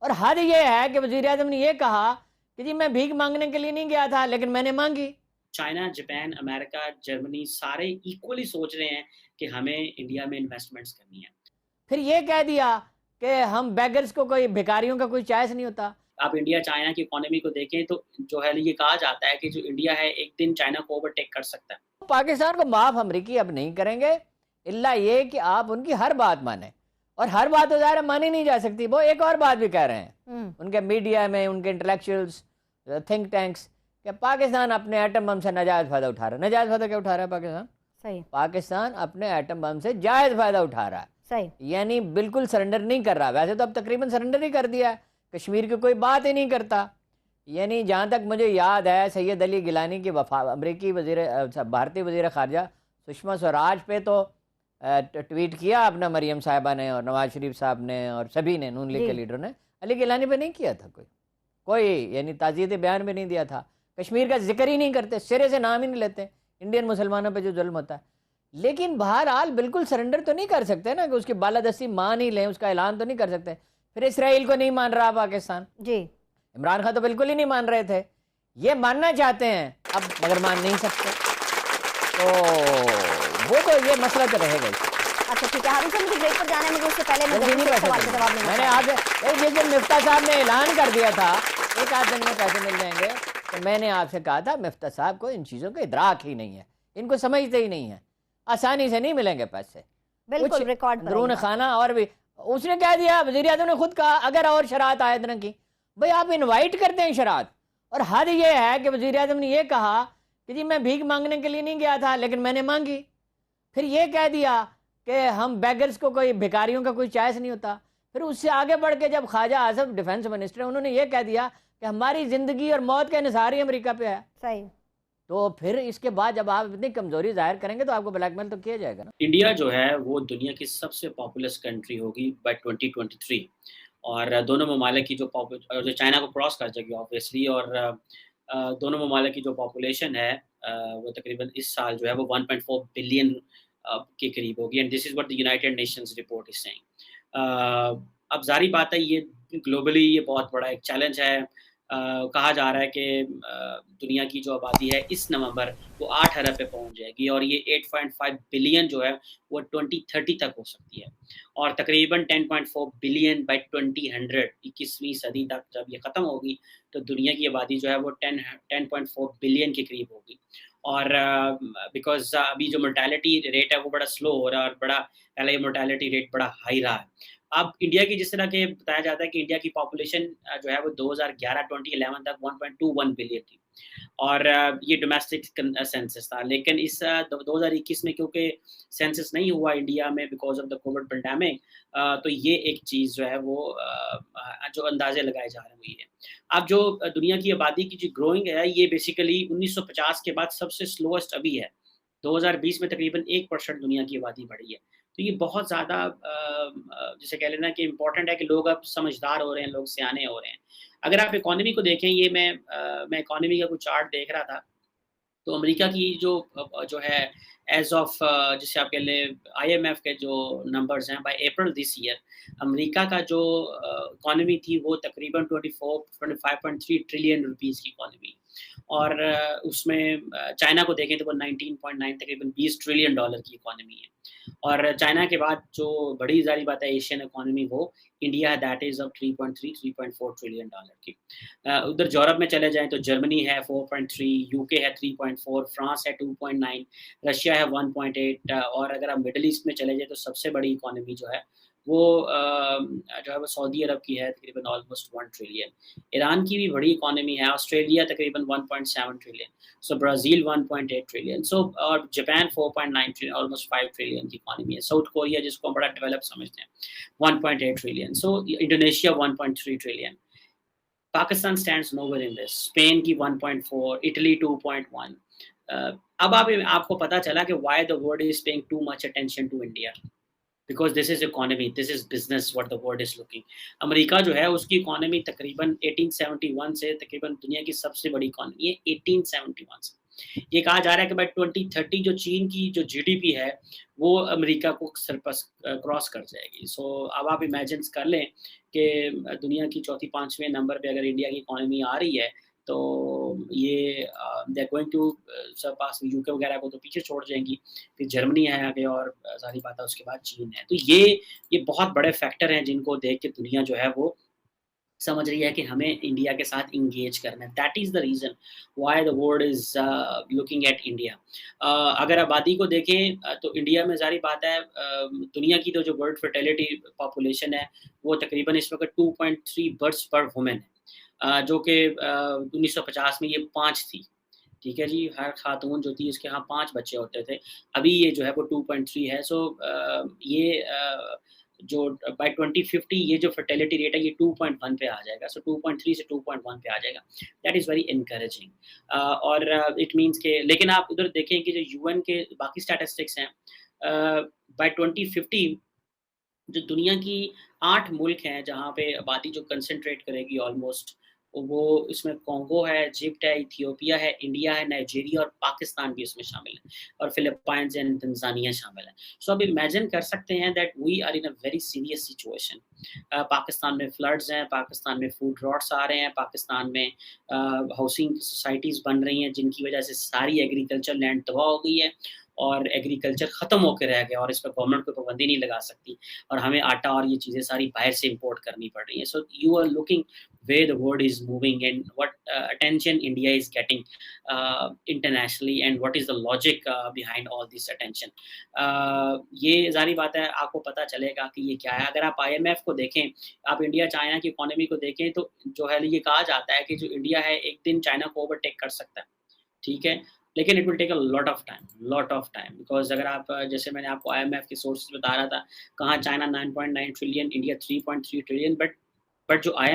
और हद ये है कि वज़ीर-ए-आज़म ने ये कहा कि जी मैं भीख माँगने के लिए नहीं गया था, लेकिन मैंने माँगी। चाइना, जापान, अमेरिका, जर्मनी सारे इक्वली सोच रहे हैं कि हमें इंडिया में इन्वेस्टमेंट्स करनी है। फिर ये कह दिया कि हम बेगर्स को कोई भिखारियों का कोई चॉइस नहीं होता। आप इंडिया चाइना की इकोनॉमी को देखें तो जो है ये कहा जाता है कि जो इंडिया है एक दिन चाइना को ओवरटेक कर सकता है। पाकिस्तान को माफ़ अमरीकी अब नहीं करेंगे, इल्ला ये कि आप उनकी हर बात मानें। और हर बात तो ज़ाहिर है मानी नहीं जा सकती। वो एक और बात भी कह रहे हैं, उनके मीडिया में, उनके इंटेलेक्चुअल्स, थिंक टैंक्स, कि पाकिस्तान अपने एटम बम से नाजायज़ फ़ायदा उठा रहा है। नाजायज़ फ़ायदा क्या उठा रहा है पाकिस्तान? सही। पाकिस्तान अपने एटम बम से जायज़ फ़ायदा उठा रहा है। सही। यानी बिल्कुल सरेंडर नहीं कर रहा। वैसे तो अब तकरीबन सरेंडर ही कर दिया है, कश्मीर की कोई बात ही नहीं करता। यानी जहाँ तक मुझे याद है, सैयद अली गिलानी की अमरीकी भारतीय वज़ीर ख़ारजा सुषमा स्वराज पे तो ट्वीट किया अपना मरियम साहिबा ने और नवाज शरीफ साहब ने और सभी ने, नून लीग के जी। लीडरों ने। अली गिलानी पे नहीं किया था कोई यानी ताज़ियत बयान भी नहीं दिया था। कश्मीर का जिक्र ही नहीं करते, सिरे से नाम ही नहीं लेते इंडियन मुसलमानों पे जो जुल्म होता है। लेकिन बहरहाल बिल्कुल सरेंडर तो नहीं कर सकते ना, कि उसकी बालादस्ती मान ही लें, उसका ऐलान तो नहीं कर सकते। फिर इसराइल को नहीं मान रहा पाकिस्तान, जी। इमरान खान तो बिल्कुल ही नहीं मान रहे थे, ये मानना चाहते हैं अब मगर मान नहीं सकते। तो वो तो ये मसला तो रहेगा ही। अच्छा ठीक है, हम इसे मुझे ब्रेक पर जाना है, मुझे उससे पहले मैं जल्दी जल्दी नहीं से एक पैसे सवाल का देंगे। जवाब लेना मैंने चाहूँगी। आज जिस दिन मिफ्ता साहब ने ऐलान कर दिया था एक आध दिन में पैसे मिल जाएंगे, तो मैंने आपसे कहा था मिफ्ता साहब को इन चीज़ों का इदराक ही नहीं है, इनको समझते ही नहीं है, आसानी से नहीं मिलेंगे पैसे। बिल्कुल, कुछ रिकॉर्ड पर आई अंदरून बात। खाना और भी उसने कह दिया, वज़ीर आज़म ने खुद कहा अगर और शरात आयद न की। भाई आप इनवाइट करते हैं शरात, और हद ये है कि वज़ीर आज़म ने ये कहा कि जी मैं भीख मांगने के लिए नहीं गया था, लेकिन मैंने मांगी। फिर ये कह दिया कि हम बेगर्स को कोई भिखारियों का कोई चॉइस नहीं होता। फिर उससे आगे बढ़ के जब ख्वाजा आज़म डिफेंस मिनिस्टर है, उन्होंने ये कह दिया कि हमारी ज़िंदगी और मौत का इन्हिसार ही अमेरिका पे है। सही। तो फिर इसके बाद जब आप इतनी कमज़ोरी ज़ाहिर करेंगे तो आपको ब्लैकमेल तो किया जाएगा ना। इंडिया जो है वो दुनिया की सबसे पॉपुलस कंट्री होगी बाय 2023 और दोनों ममालिक की जो चाइना को क्रॉस कर जाएगी ऑब्वियसली और दोनों ममालिक की जो पॉपुलेशन है वो तकरीबन इस साल जो है वो 1.4 बिलियन के करीब होगी and this is what the United Nations report is saying. अब ज़ाहिर बात है ये ग्लोबली ये बहुत बड़ा एक चैलेंज है। कहा जा रहा है कि दुनिया की जो आबादी है इस नवंबर वो 8 अरब पे पहुँच जाएगी और ये 8.5 बिलियन जो है वो 2030 तक हो सकती है और तकरीबन 10.4 बिलियन बाय 2000 21वीं सदी तक जब ये ख़त्म होगी तो दुनिया की आबादी जो है वो 10.4 बिलियन के करीब होगी और बिकॉज़ अभी जो मोर्टेलिटी रेट है वो बड़ा स्लो हो रहा है और बड़ा पहले ये मोर्टेलिटी रेट बड़ा हाई रहा है। अब इंडिया की जिस तरह के बताया जाता है कि इंडिया की पॉपुलेशन जो है वो 2011 तक 1.21 बिलियन थी और ये डोमेस्टिक सेंसस था लेकिन इस 2021 में क्योंकि सेंसस नहीं हुआ इंडिया में because of the Covid pandemic तो ये एक चीज़ जो है वो जो अंदाजे लगाए जा रहे हैं वो ये है। अब जो दुनिया की आबादी की जो ग्रोइंग है ये बेसिकली 1950 के बाद सबसे स्लोएस्ट अभी है। 2020 में तकरीबन 1% दुनिया की आबादी बढ़ी है। तो ये बहुत ज़्यादा जिसे कह लेना कि इम्पोर्टेंट है कि लोग अब समझदार हो रहे हैं, लोग सयाने हो रहे हैं। अगर आप इकोनॉमी को देखें ये मैं इकोनॉमी का कुछ चार्ट देख रहा था, तो अमेरिका की जो है एज़ ऑफ जिसे आप कह लें आईएमएफ के जो नंबर्स हैं by April this year America का जो इकोनॉमी थी वो तकरीबन 25.3 ट्रिलियन रुपीस की इकोनॉमी और उसमें चाइना को देखें तो वो 19.9 तकरीबन 20 ट्रिलियन डॉलर की इकोनॉमी है और चाइना के बाद जो बड़ी ज़ाहिर बात है एशियन इकोनॉमी वो इंडिया दैट इज़ अब 3.4 ट्रिलियन डॉलर की। उधर यूरोप में चले जाएँ तो जर्मनी है 4.3, यूके है 3.4, फ्रांस है 2.9, रशिया है 1.8 और अगर आप मिडल ईस्ट में चले जाएँ तो सबसे बड़ी इकोनॉमी जो है वो जो है वो सऊदी अरब की है तकरीबन ऑलमोस्ट 1 ट्रिलियन। ईरान की भी बड़ी इकोनॉमी है, ऑस्ट्रेलिया तकरीबन 1.7 trillion, so Brazil 1.8 trillion, so और जापान 4.9 ट्रिलियन ऑलमोस्ट 5 ट्रिलियन की इकोनॉमी है। साउथ कोरिया जिसको हम बड़ा डेवलप समझते हैं 1.8 trillion, so Indonesia 1.3 trillion. Pakistan stands nowhere in this, Spain की 1.4, इटली 2.1। अब आपको पता चला कि why the world is paying too much attention to India because this is economy, this is business what the world is looking. America जो है उसकी economy तकरीबन 1871 से तकरीबन दुनिया की सबसे बड़ी इकोनॉमी है 1871 से। ये कहा जा रहा है कि बाय 2030 जो चीन की जो जीडीपी है, वो अमेरिका को सरपास क्रॉस कर जाएगी। सो अब आप इमेजिन कर लें कि दुनिया की चौथी, 5वें नंबर पे अगर इंडिया की इकोनॉमी आ रही है, तो ये they are going to surpass UK वगैरह को तो पीछे छोड़ जाएँगी। फिर जर्मनी है आगे और ज़ाहिर बात है उसके बाद चीन है। तो ये बहुत बड़े फैक्टर हैं जिनको देख के दुनिया जो है वो समझ रही है कि हमें इंडिया के साथ एंगेज करना है। That is the reason why the world is looking at India. अगर आबादी को देखें तो इंडिया में ज़ाहिर बात है दुनिया की तो जो वर्ल्ड फर्टिलिटी पॉपुलेशन है, वो तकरीबन इस वक़्त 2.3 बर्ड्स पर वुमन है। जो कि 1950 में ये 5 थी। ठीक है जी, हर खातून जो थी उसके यहाँ 5 बच्चे होते थे। अभी ये जो है वो 2.3 है। सो ये जो बाय 2050 ये जो फर्टिलिटी रेट है ये 2.1 पे आ जाएगा। सो 2.3 से 2.1 पे आ जाएगा। That is very encouraging. और इट मीन्स के लेकिन आप उधर देखें कि जो यूएन के बाकी स्टैटिस्टिक्स हैं बाय 2050 जो दुनिया की 8 मुल्क हैं जहाँ पे आबादी जो कंसंट्रेट करेगी ऑलमोस्ट वो इसमें कोंगो है, इजिप्ट है, इथियोपिया है, इंडिया है, नाइजीरिया और पाकिस्तान भी इसमें शामिल है और फिलिपाइंस एंड तंजानिया शामिल है। सो अब इमेजिन कर सकते हैं that we are in a very serious situation. Pakistan में फ्लड्स हैं, पाकिस्तान में फूड रॉट्स आ रहे हैं, पाकिस्तान में हाउसिंग सोसाइटीज़ बन रही हैं जिनकी वजह से सारी एग्रीकल्चर लैंड तबाह हो गई है और एग्रीकल्चर ख़त्म होके रह गया और इस पे गवर्नमेंट कोई पाबंदी नहीं लगा सकती और हमें आटा और ये चीज़ें सारी बाहर से इंपोर्ट करनी पड़ रही हैं। So you are looking where the world is moving and what attention India is getting internationally and what is the logic behind all this attention. ये ज़ाहिर बात है आपको पता चलेगा कि ये क्या है। अगर आप IMF को देखें, आप इंडिया चाइना की इकोनॉमी को देखें तो जो है ये कहा जाता है कि जो इंडिया है एक दिन चाइना को ओवरटेक कर सकता है, ठीक है? लेकिन it will take a lot of time because अगर आप जैसे मैंने आपको IMF के सोर्सेज़ बता रहा था, कहाँ China 9.9 trillion, India 3.3 trillion but जो